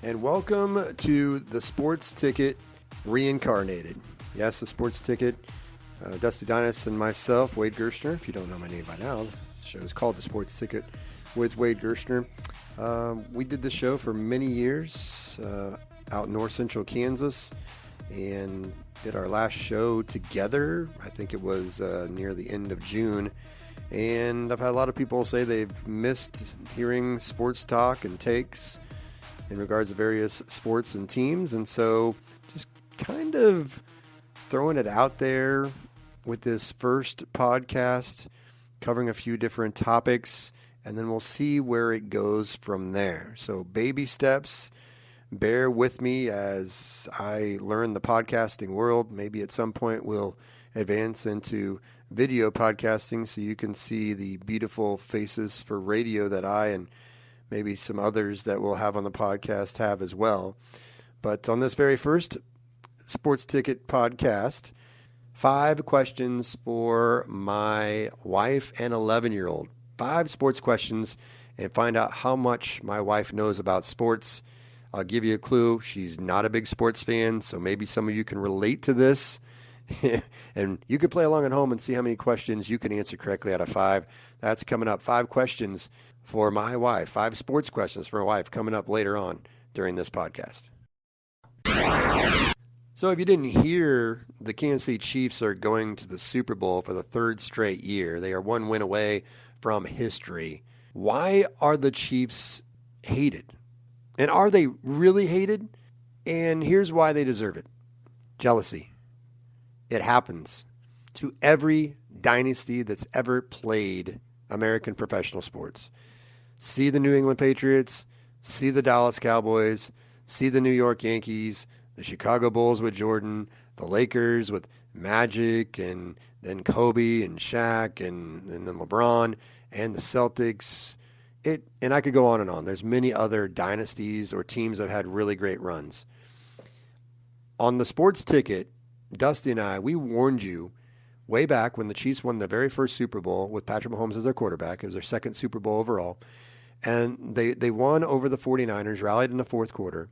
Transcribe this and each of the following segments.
and welcome to the Sports Ticket Reincarnated. Yes, the Sports Ticket, Dusty Dinas and myself, Wade Gerstner. If you don't know my name by now, the show is called the Sports Ticket with Wade Gerstner. We did this show for many years out in north central Kansas and did our last show together. I think it was near the end of June. And I've had a lot of people say they've missed hearing sports talk and takes in regards to various sports and teams. And so just kind of throwing it out there with this first podcast, covering a few different topics, and then we'll see where it goes from there. So baby steps, bear with me as I learn the podcasting world. Maybe at some point we'll advance into video podcasting so you can see the beautiful faces for radio that I and maybe some others that we'll have on the podcast have as well. But on this very first Sports Ticket podcast, 5 questions for my wife and 11-year-old. 5 sports questions and find out how much my wife knows about sports. I'll give you a clue. She's not a big sports fan, so maybe some of you can relate to this. And you can play along at home and see how many questions you can answer correctly out of 5. That's coming up. 5 questions for my wife. 5 sports questions for my wife coming up later on during this podcast. So if you didn't hear, the Kansas City Chiefs are going to the Super Bowl for the 3rd straight year. They are 1 win away from history. Why are the Chiefs hated? And are they really hated? And here's why they deserve it. Jealousy. It happens to every dynasty that's ever played American professional sports. See the New England Patriots, see the Dallas Cowboys, see the New York Yankees, the Chicago Bulls with Jordan, the Lakers with Magic, and then Kobe and Shaq, and then LeBron, and the Celtics. And I could go on and on. There's many other dynasties or teams that have had really great runs. On the Sports Ticket, Dusty and I, we warned you way back when the Chiefs won the very first Super Bowl with Patrick Mahomes as their quarterback. It was their 2nd Super Bowl overall. And they won over the 49ers, rallied in the 4th quarter.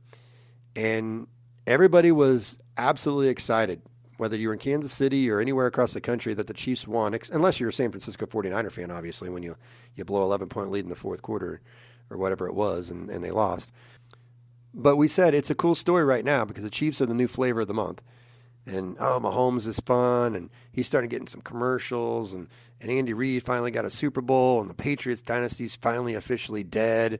And everybody was absolutely excited, whether you were in Kansas City or anywhere across the country, that the Chiefs won, unless you're a San Francisco 49er fan, obviously, when you blow 11-point lead in the 4th quarter or whatever it was, and they lost. But we said it's a cool story right now because the Chiefs are the new flavor of the month. And, Mahomes is fun, and he's starting getting some commercials, and Andy Reid finally got a Super Bowl, and the Patriots dynasty's finally officially dead.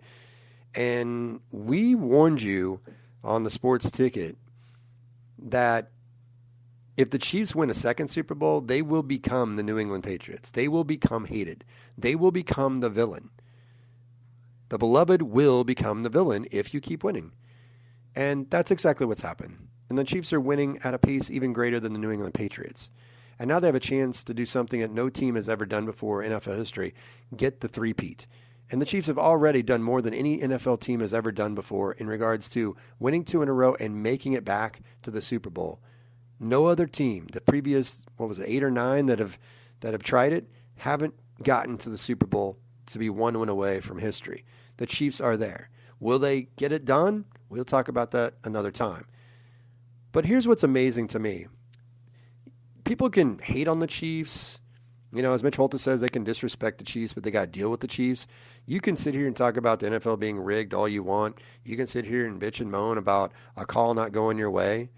And we warned you on the Sports Ticket that if the Chiefs win a 2nd Super Bowl, they will become the New England Patriots. They will become hated. They will become the villain. The beloved will become the villain if you keep winning. And that's exactly what's happened. And the Chiefs are winning at a pace even greater than the New England Patriots. And now they have a chance to do something that no team has ever done before in NFL history, get the three-peat. And the Chiefs have already done more than any NFL team has ever done before in regards to winning 2 in a row and making it back to the Super Bowl. No other team, the previous, 8 or 9 that have tried it, haven't gotten to the Super Bowl to be 1 win away from history. The Chiefs are there. Will they get it done? We'll talk about that another time. But here's what's amazing to me. People can hate on the Chiefs. You know, as Mitch Holthus says, they can disrespect the Chiefs, but they got to deal with the Chiefs. You can sit here and talk about the NFL being rigged all you want. You can sit here and bitch and moan about a call not going your way.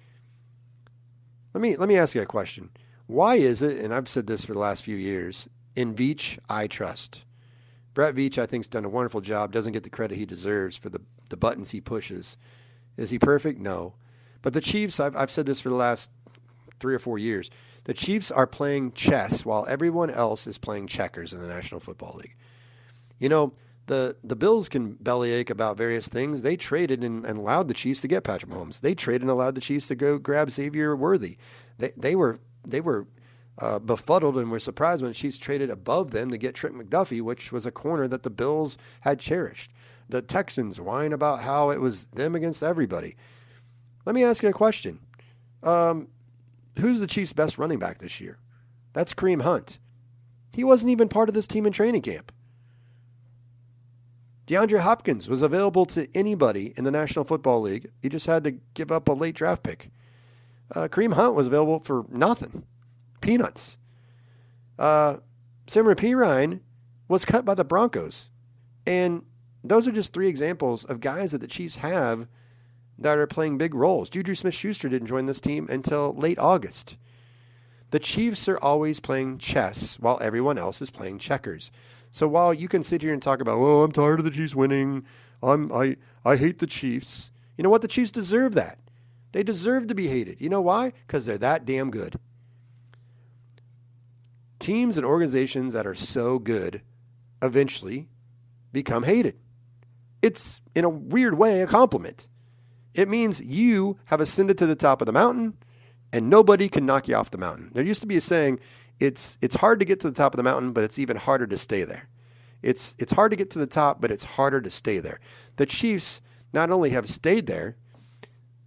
Let me ask you a question. Why is it, and I've said this for the last few years, in Veach, I trust. Brett Veach, I think, has done a wonderful job, doesn't get the credit he deserves for the buttons he pushes. Is he perfect? No. But the Chiefs, I've said this for the last 3 or 4 years, the Chiefs are playing chess while everyone else is playing checkers in the National Football League. You know, the Bills can bellyache about various things. They traded and allowed the Chiefs to get Patrick Mahomes. They traded and allowed the Chiefs to go grab Xavier Worthy. They were befuddled and were surprised when the Chiefs traded above them to get Trent McDuffie, which was a corner that the Bills had cherished. The Texans whine about how it was them against everybody. Let me ask you a question. Who's the Chiefs' best running back this year? That's Kareem Hunt. He wasn't even part of this team in training camp. DeAndre Hopkins was available to anybody in the National Football League. He just had to give up a late draft pick. Kareem Hunt was available for nothing. Peanuts. Samaje Perine was cut by the Broncos. And those are just 3 examples of guys that the Chiefs have that are playing big roles. Juju Smith-Schuster didn't join this team until late August. The Chiefs are always playing chess while everyone else is playing checkers. So while you can sit here and talk about, I'm tired of the Chiefs winning. I hate the Chiefs. You know what? The Chiefs deserve that. They deserve to be hated. You know why? Because they're that damn good. Teams and organizations that are so good eventually become hated. It's, in a weird way, a compliment. It means you have ascended to the top of the mountain and nobody can knock you off the mountain. There used to be a saying, it's hard to get to the top of the mountain, but it's even harder to stay there. It's hard to get to the top, but it's harder to stay there. The Chiefs not only have stayed there,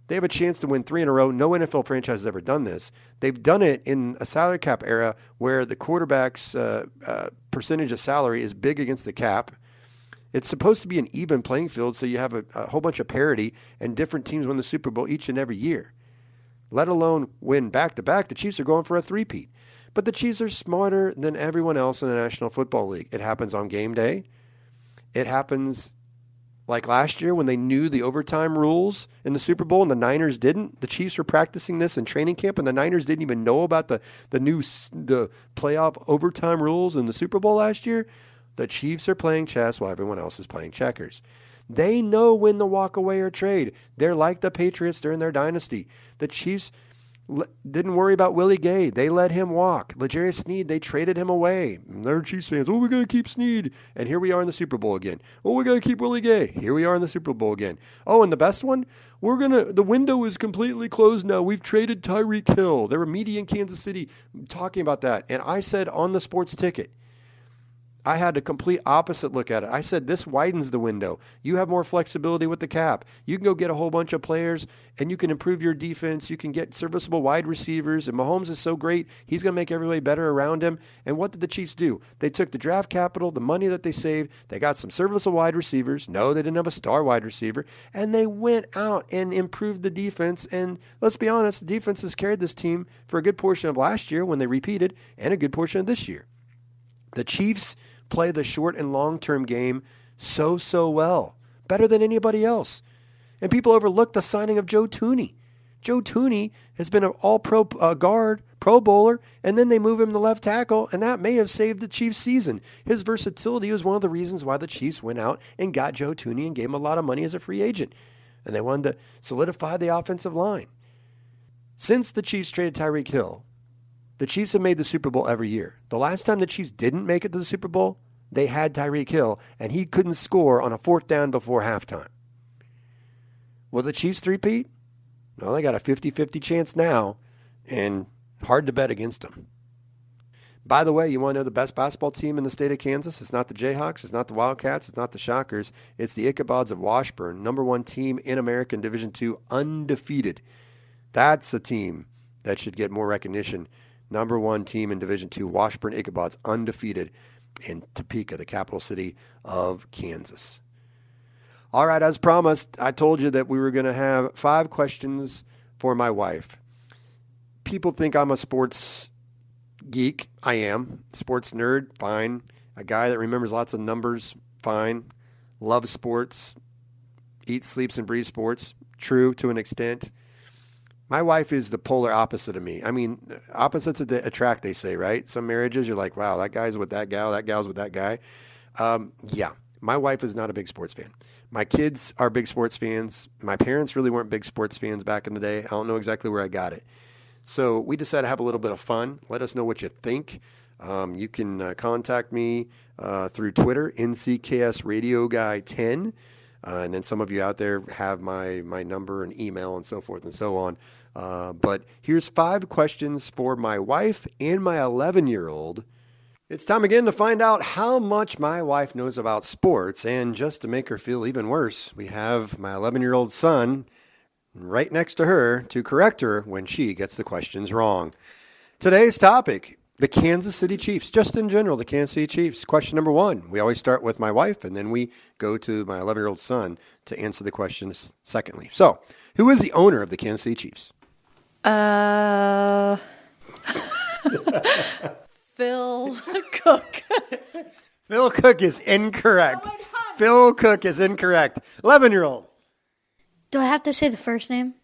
they have a chance to win 3 in a row. No NFL franchise has ever done this. They've done it in a salary cap era where the quarterback's percentage of salary is big against the cap. It's supposed to be an even playing field, so you have a whole bunch of parity, and different teams win the Super Bowl each and every year. Let alone win back-to-back. The Chiefs are going for a three-peat. But the Chiefs are smarter than everyone else in the National Football League. It happens on game day. It happens like last year when they knew the overtime rules in the Super Bowl and the Niners didn't. The Chiefs were practicing this in training camp, and the Niners didn't even know about the playoff overtime rules in the Super Bowl last year. The Chiefs are playing chess while everyone else is playing checkers. They know when to walk away or trade. They're like the Patriots during their dynasty. The Chiefs didn't worry about Willie Gay. They let him walk. L'Jarius Sneed, they traded him away. They're Chiefs fans. We got to keep Sneed. And here we are in the Super Bowl again. We got to keep Willie Gay. Here we are in the Super Bowl again. And the best one, the window is completely closed now. We've traded Tyreek Hill. There were media in Kansas City talking about that. And I said on the sports ticket, I had a complete opposite look at it. I said, this widens the window. You have more flexibility with the cap. You can go get a whole bunch of players, and you can improve your defense. You can get serviceable wide receivers, and Mahomes is so great, he's going to make everybody better around him. And what did the Chiefs do? They took the draft capital, the money that they saved. They got some serviceable wide receivers. No, they didn't have a star wide receiver. And they went out and improved the defense. And let's be honest, the defense has carried this team for a good portion of last year when they repeated, and a good portion of this year. The Chiefs play the short and long-term game so well, better than anybody else. And people overlook the signing of Joe Thuney. Joe Thuney has been an all-pro guard, Pro Bowler, and then they move him to left tackle, and that may have saved the Chiefs' season. His versatility was one of the reasons why the Chiefs went out and got Joe Thuney and gave him a lot of money as a free agent. And they wanted to solidify the offensive line. Since the Chiefs traded Tyreek Hill, the Chiefs have made the Super Bowl every year. The last time the Chiefs didn't make it to the Super Bowl, they had Tyreek Hill, and he couldn't score on a 4th down before halftime. Will the Chiefs three-peat? Well, they got a 50-50 chance now, and hard to bet against them. By the way, you want to know the best basketball team in the state of Kansas? It's not the Jayhawks, it's not the Wildcats, it's not the Shockers. It's the Ichabods of Washburn, number 1 team in American Division II, undefeated. That's a team that should get more recognition. Number 1 team in Division II, Washburn Ichabods, undefeated in Topeka, the capital city of Kansas. All right, as promised, I told you that we were going to have 5 questions for my wife. People think I'm a sports geek. I am. Sports nerd, fine. A guy that remembers lots of numbers, fine. Loves sports. Eats, sleeps, and breathes sports. True to an extent. My wife is the polar opposite of me. I mean, opposites attract, they say, right? Some marriages, you're like, wow, that guy's with that gal, that gal's with that guy. Yeah, my wife is not a big sports fan. My kids are big sports fans. My parents really weren't big sports fans back in the day. I don't know exactly where I got it. So we decided to have a little bit of fun. Let us know what you think. You can contact me through Twitter, NCKS Radio Guy 10. And then some of you out there have my number and email and so forth and so on. But here's 5 questions for my wife and my 11-year-old. It's time again to find out how much my wife knows about sports. And just to make her feel even worse, we have my 11-year-old son right next to her to correct her when she gets the questions wrong. Today's topic, The Kansas City Chiefs, just in general, the Kansas City Chiefs. Question number 1. We always start with my wife, and then we go to my 11-year-old son to answer the questions secondly. So, who is the owner of the Kansas City Chiefs? Phil Cook. Phil Cook is incorrect. Phil Cook is incorrect. 11-year-old. Do I have to say the first name?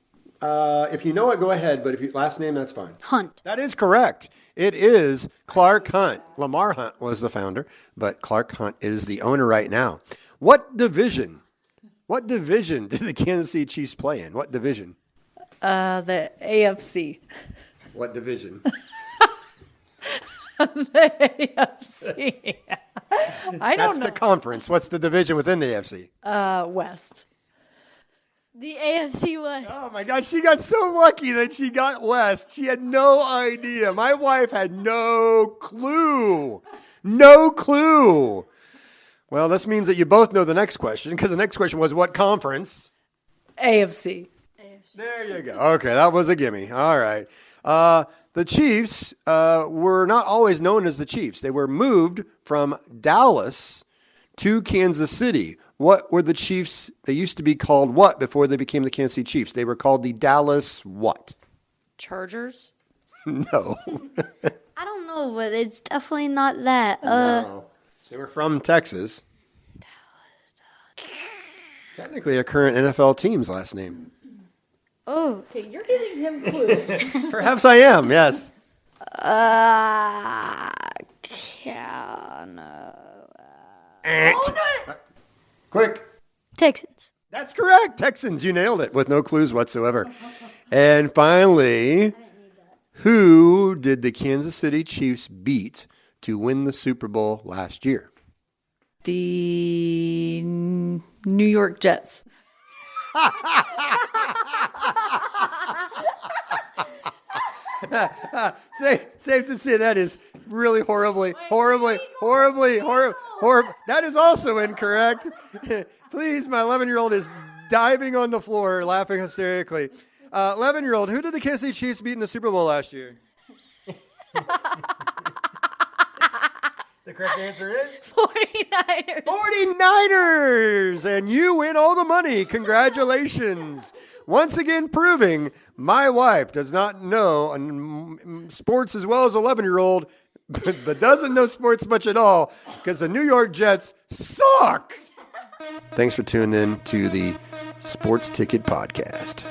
If you know it, go ahead, but if you last name, that's fine. Hunt. That is correct. It is Clark Hunt. Lamar Hunt was the founder, but Clark Hunt is the owner right now. What division did the Kansas City Chiefs play in? What division? The AFC. What division? The AFC. I don't That's know. the conference. What's the division within the AFC? West. The AFC West. Oh my God, she got so lucky that she got West. She had no idea. My wife had no clue. No clue. Well, this means that you both know the next question, because the next question was what conference? AFC. There you go. Okay, that was a gimme. All right. The Chiefs were not always known as the Chiefs. They were moved from Dallas to Kansas City. What were the Chiefs? They used to be called what before they became the Kansas City Chiefs? They were called the Dallas what? Chargers. No. I don't know, but it's definitely not that. No. They were from Texas. Technically a current NFL team's last name. Oh. Okay, you're giving him clues. Perhaps I am, yes. Quick. Texans. That's correct. Texans. You nailed it with no clues whatsoever. And finally, who did the Kansas City Chiefs beat to win the Super Bowl last year? The New York Jets. Safe to say that is really horribly. That is also incorrect. Please, my 11-year-old is diving on the floor, laughing hysterically. 11-year-old, who did the Kansas City Chiefs beat in the Super Bowl last year? The correct answer is 49ers. 49ers! And you win all the money. Congratulations. Once again proving my wife does not know sports as well as 11-year-old, but doesn't know sports much at all because the New York Jets suck. Thanks for tuning in to the Sports Ticket Podcast.